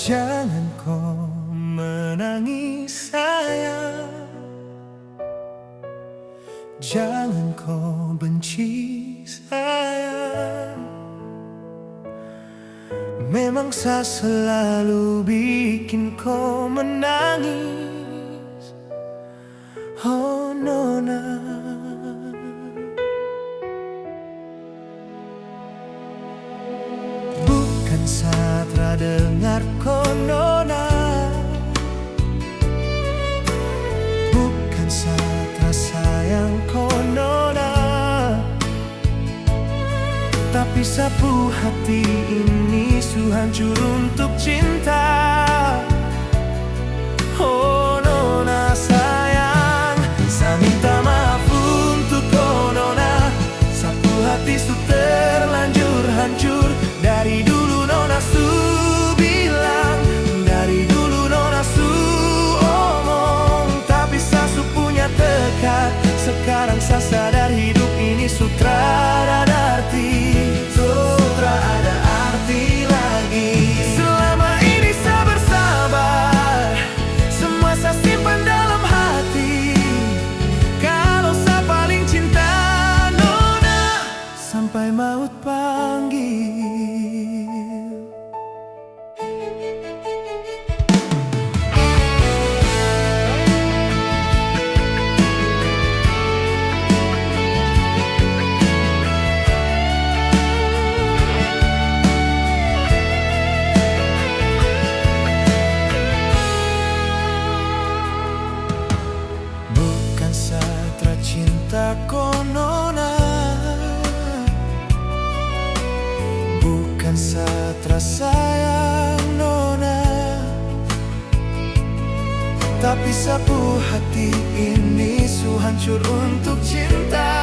Jangan kau menangis sayang, jangan kau benci sayang. Memang saya selalu bikin kau menangis, oh Nona. Bukan Satra dengar kau Nona, bukan Satra sayang kau Nona, tapi sapu hati ini su hancur untuk cinta. Oh Nona sayang, saya minta maaf untuk kau Nona. Sapu hati su terlanjur hancur. Dari dulu Nona su bilang, dari dulu Nona su omong, tapi saya su punya tekad. Sekarang saya sadar hidup ini sutra ada arti. Sampai maut panggil. Bukan Satra cinta kau Nona, bukan Satra sayang Nona, tapi sapu hati ini su hancur untuk cinta.